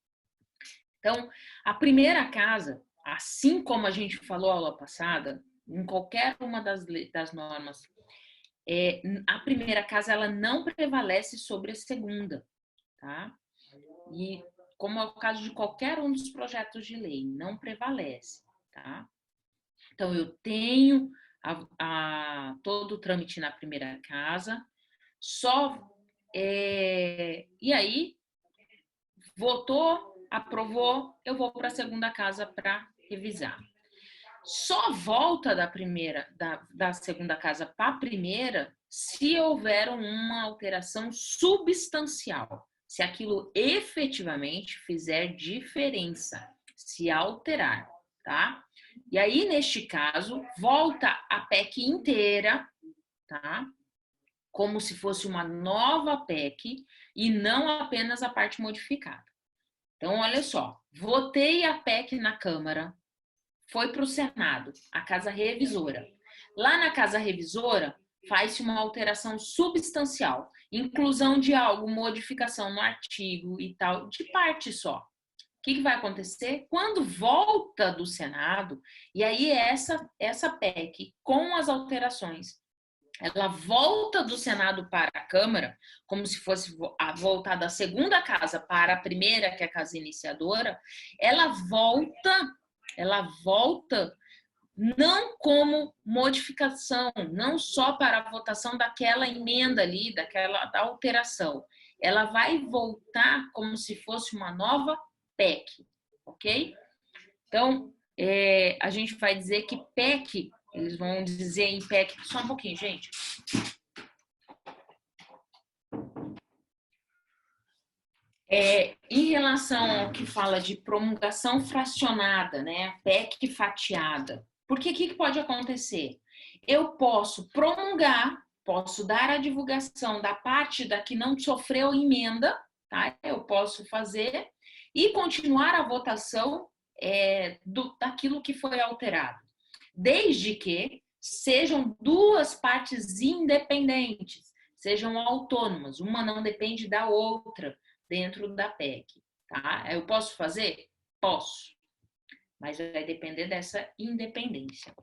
Então, a primeira casa, assim como a gente falou na aula passada, em qualquer uma das normas, a primeira casa ela não prevalece sobre a segunda, tá? E como é o caso de qualquer um dos projetos de lei, não prevalece, tá? Então, eu tenho todo o trâmite na primeira casa, e aí, votou, aprovou, eu vou para a segunda casa para revisar. Só volta da segunda casa para a primeira se houver uma alteração substancial, se aquilo efetivamente fizer diferença, se alterar, tá? E aí, neste caso, volta a PEC inteira, tá? Como se fosse uma nova PEC e não apenas a parte modificada. Então, olha só, votei a PEC na Câmara, foi para o Senado, a Casa Revisora. Lá na Casa Revisora, faz-se uma alteração substancial, inclusão de algo, modificação no artigo e tal, de parte só. O que vai acontecer? Quando volta do Senado, e aí essa PEC, com as alterações, ela volta do Senado para a Câmara, como se fosse voltar da segunda casa para a primeira, que é a casa iniciadora, ela volta não como modificação, não só para a votação daquela emenda ali, da alteração. Ela vai voltar como se fosse uma nova PEC, ok? Então, a gente vai dizer que PEC, eles vão dizer em PEC, só um pouquinho, gente. Em relação ao que fala de promulgação fracionada, né, PEC fatiada, porque o que pode acontecer? Eu posso promulgar, posso dar a divulgação da parte da que não sofreu emenda, tá? Eu posso fazer e continuar a votação daquilo que foi alterado, desde que sejam duas partes independentes, sejam autônomas, uma não depende da outra dentro da PEC, tá? Eu posso fazer? Posso, mas vai depender dessa independência.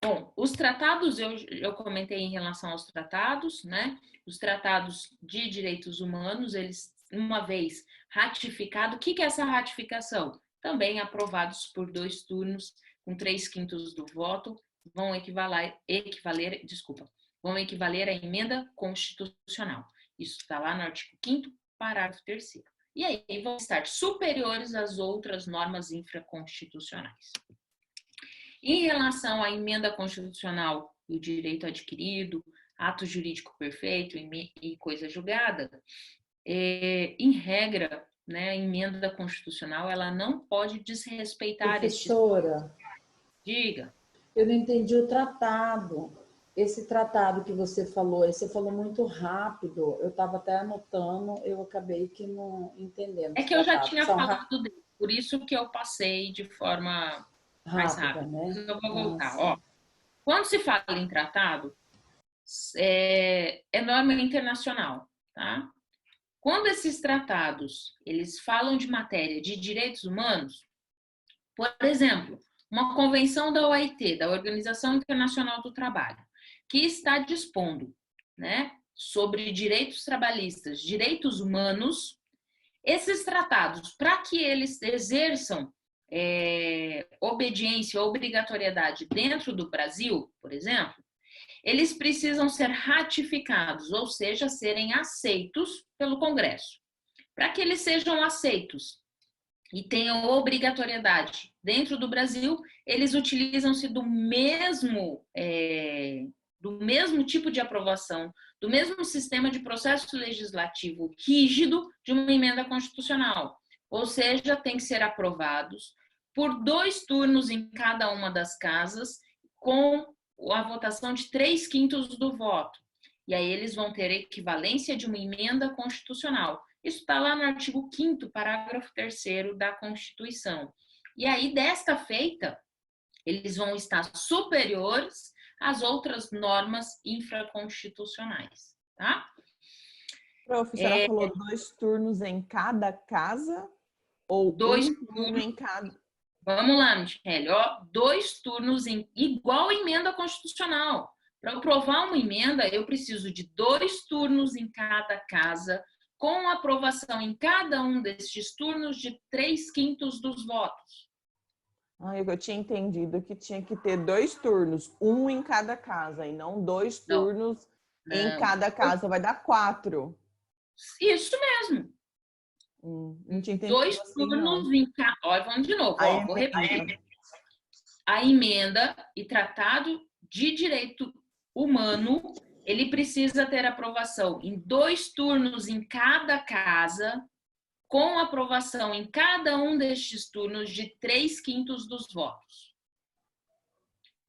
Bom, os tratados, eu comentei em relação aos tratados, né? Os tratados de direitos humanos, eles, uma vez ratificado, o que é essa ratificação? Também aprovados por 2 turnos, com 3/5 do voto, vão equivaler à emenda constitucional. Isso está lá no artigo 5º, parágrafo 3º. E aí vão estar superiores às outras normas infraconstitucionais. Em relação à emenda constitucional e o direito adquirido, ato jurídico perfeito e coisa julgada, em regra, né, a emenda constitucional ela não pode desrespeitar... Professora, Diga. Eu não entendi o tratado. Esse tratado que você falou muito rápido, eu estava até anotando, eu acabei que não entendendo. É que eu já tinha falado dele, por isso que eu passei de forma mais rápida. Né? Eu vou voltar. Ó, quando se fala em tratado, é norma internacional, tá? Quando esses tratados, eles falam de matéria de direitos humanos, por exemplo, uma convenção da OIT, da Organização Internacional do Trabalho, que está dispondo, né, sobre direitos trabalhistas, direitos humanos, esses tratados, para que eles exerçam obediência, obrigatoriedade dentro do Brasil, por exemplo, eles precisam ser ratificados, ou seja, serem aceitos pelo Congresso. Para que eles sejam aceitos e tenham obrigatoriedade dentro do Brasil, eles utilizam-se do mesmo tipo de aprovação, do mesmo sistema de processo legislativo rígido de uma emenda constitucional. ou seja, tem que ser aprovados por 2 turnos em cada uma das casas, com a votação de 3/5 do voto. E aí eles vão ter equivalência de uma emenda constitucional. Isso está lá no artigo 5º, parágrafo 3º da Constituição. E aí, desta feita, eles vão estar superiores às outras normas infraconstitucionais, tá? Prof, a senhora falou 2 turnos em cada casa ou 2 um turno em cada? Vamos lá, Michele, ó, 2 turnos em igual emenda constitucional. Para aprovar uma emenda, eu preciso de 2 turnos em cada casa, com aprovação em cada um destes turnos de 3/5 dos votos. Eu tinha entendido que tinha que ter 2 turnos, um em cada casa, e não 2 turnos em cada casa. Vai dar 4. Isso mesmo. Não tinha entendido 2 assim, turnos não. em cada. Olha, vamos de novo. Ó, vou repetir. A emenda e tratado de direito humano, ele precisa ter aprovação em 2 turnos em cada casa, com aprovação em cada um destes turnos de 3/5 dos votos.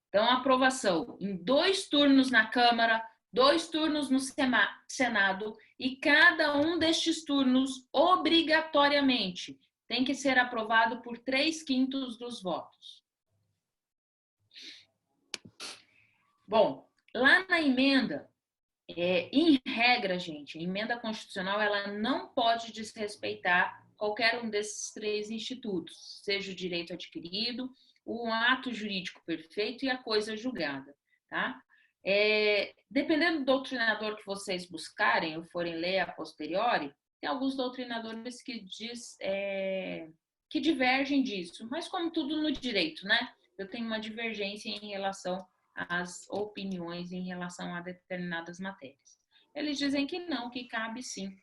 Então, aprovação em 2 turnos na Câmara, 2 turnos no Senado, e cada um destes turnos, obrigatoriamente, tem que ser aprovado por 3/5 dos votos. Bom, lá na emenda, em regra, gente, a emenda constitucional ela não pode desrespeitar qualquer um desses 3 institutos, seja o direito adquirido, o ato jurídico perfeito e a coisa julgada, tá? Dependendo do doutrinador que vocês buscarem ou forem ler a posteriori, tem alguns doutrinadores que que divergem disso, mas como tudo no direito, né? Eu tenho uma divergência em relação às opiniões em relação a determinadas matérias. Eles dizem que não, que cabe sim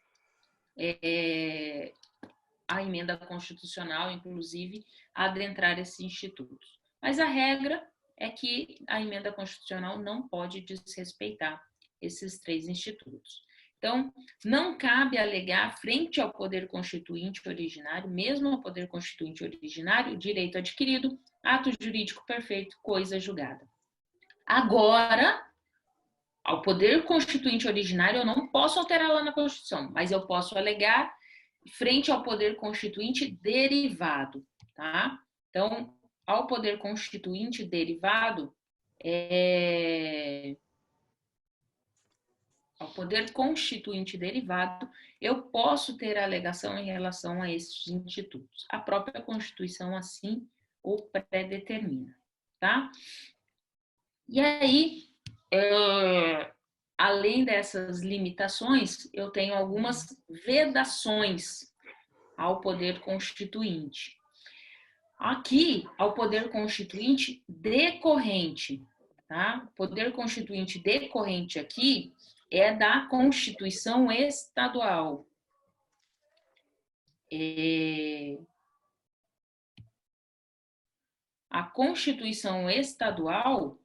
a emenda constitucional, inclusive, adentrar esses institutos. Mas a regra é que a emenda constitucional não pode desrespeitar esses 3 institutos. Então, não cabe alegar frente ao poder constituinte originário, mesmo ao poder constituinte originário, direito adquirido, ato jurídico perfeito, coisa julgada. Agora, ao poder constituinte originário, eu não posso alterar lá na Constituição, mas eu posso alegar frente ao poder constituinte derivado, tá? Então, ao poder constituinte derivado, eu posso ter alegação em relação a esses institutos. A própria Constituição assim o pré-determina, tá? E aí, além dessas limitações, eu tenho algumas vedações ao poder constituinte. Aqui, ao poder constituinte decorrente, tá? O poder constituinte decorrente aqui é da Constituição Estadual. A Constituição Estadual,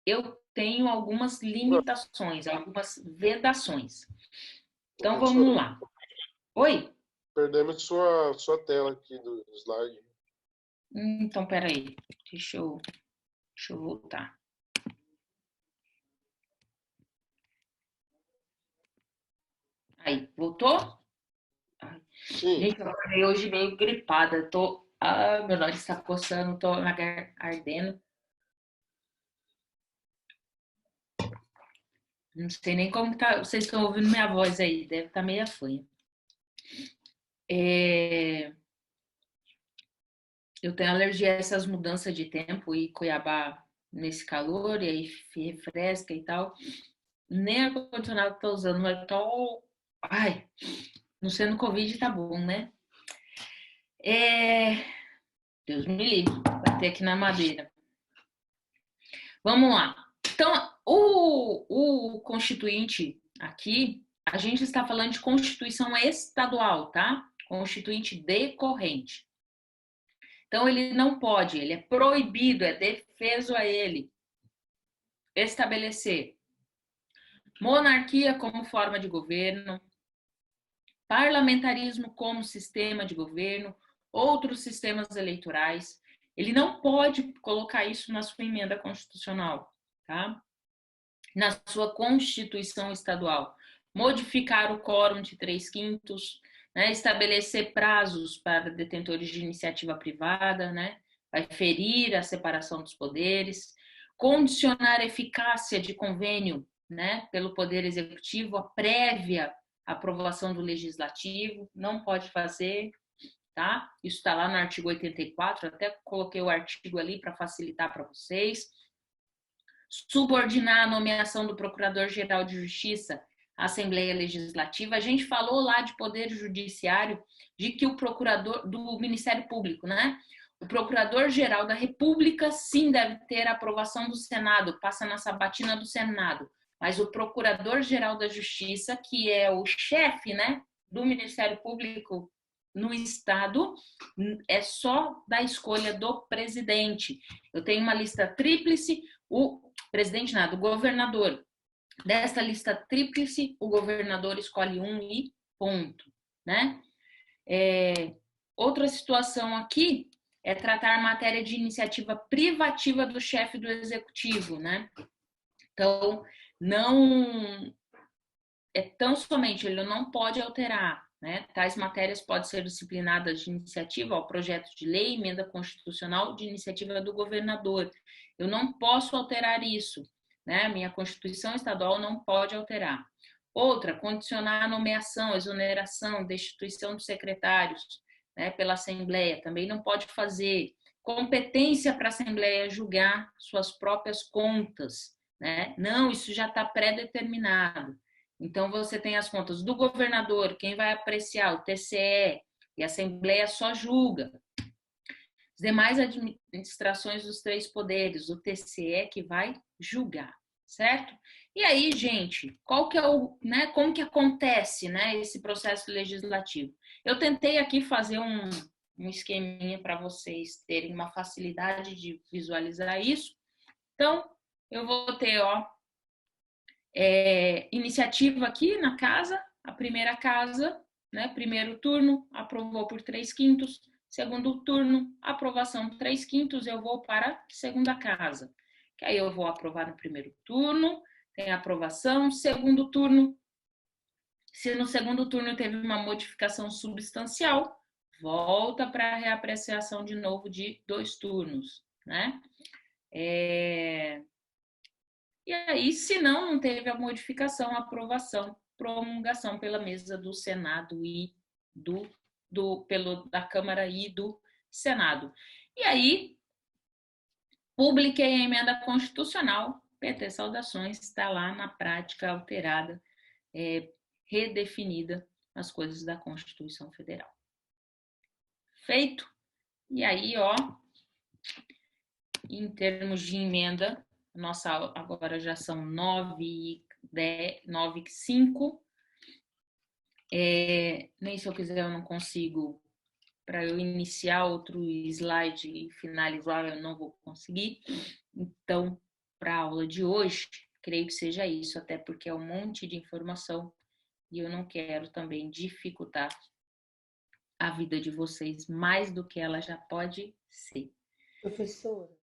eu tenho algumas limitações, algumas vedações. Então, vamos lá. Oi? Perdemos sua tela aqui do slide. Então, peraí. Deixa eu voltar. Aí, voltou? Sim. Gente, eu acordei hoje meio gripada. Meu nariz está coçando, tô ardendo. Não sei nem como tá. Vocês estão ouvindo minha voz aí, deve estar meio afanha. Eu tenho alergia a essas mudanças de tempo e Cuiabá nesse calor, e aí refresca e tal. Nem ar-condicionado tô usando, mas tô... Ai, não sendo Covid tá bom, né? Deus me livre, bater aqui na madeira. Vamos lá. Então, o constituinte aqui, a gente está falando de Constituição Estadual, tá? Constituinte decorrente. Então, ele não pode, ele é proibido, é defeso a ele estabelecer monarquia como forma de governo, parlamentarismo como sistema de governo, outros sistemas eleitorais. Ele não pode colocar isso na sua emenda constitucional, tá? Na sua Constituição Estadual. Modificar o quórum de 3/5, né? Estabelecer prazos para detentores de iniciativa privada, né? Vai ferir a separação dos poderes, condicionar a eficácia de convênio, né, pelo Poder Executivo, a prévia aprovação do Legislativo, não pode fazer, tá? Isso está lá no artigo 84, até coloquei o artigo ali para facilitar para vocês. Subordinar a nomeação do Procurador-Geral de Justiça à Assembleia Legislativa. A gente falou lá de Poder Judiciário, de que o procurador do Ministério Público, né? O Procurador-Geral da República, sim, deve ter a aprovação do Senado, passa na sabatina do Senado. Mas o Procurador-Geral da Justiça, que é o chefe, né, do Ministério Público no Estado, é só da escolha do presidente. Eu tenho uma lista tríplice, o presidente nada, o governador. Dessa lista tríplice, o governador escolhe um e ponto, né? Outra situação aqui é tratar matéria de iniciativa privativa do chefe do executivo, né? Então, não é tão somente, ele não pode alterar, né? Tais matérias podem ser disciplinadas de iniciativa ao projeto de lei, emenda constitucional de iniciativa do governador. Eu não posso alterar isso, né? Minha Constituição Estadual não pode alterar. Outra, condicionar a nomeação, exoneração, destituição dos secretários, né, pela Assembleia, também não pode fazer. Competência para a Assembleia julgar suas próprias contas, né? Não, isso já está pré-determinado. Então, você tem as contas do governador, quem vai apreciar? O TCE, e a Assembleia só julga. As demais administrações dos 3 poderes, o TCE que vai julgar, certo? E aí, gente, qual que é né, como que acontece, né, esse processo legislativo? Eu tentei aqui fazer um esqueminha para vocês terem uma facilidade de visualizar isso. Então, eu vou ter, iniciativa aqui na casa, a primeira casa, né, primeiro turno, aprovou por 3/5, segundo turno, aprovação 3/5, eu vou para a segunda casa, que aí eu vou aprovar no primeiro turno, tem aprovação, segundo turno, se no segundo turno teve uma modificação substancial, volta para a reapreciação de novo de 2 turnos, né? E aí, se não teve a modificação, aprovação, promulgação pela mesa do Senado e da Câmara e do Senado. E aí, publiquei a emenda constitucional, PT Saudações, está lá na prática alterada, redefinida as coisas da Constituição Federal. Feito? E aí, em termos de emenda, nossa aula agora já são 9h05. Nem se eu quiser eu não consigo, para eu iniciar outro slide e finalizar eu não vou conseguir. Então, para a aula de hoje, creio que seja isso, até porque é um monte de informação e eu não quero também dificultar a vida de vocês mais do que ela já pode ser. Professora,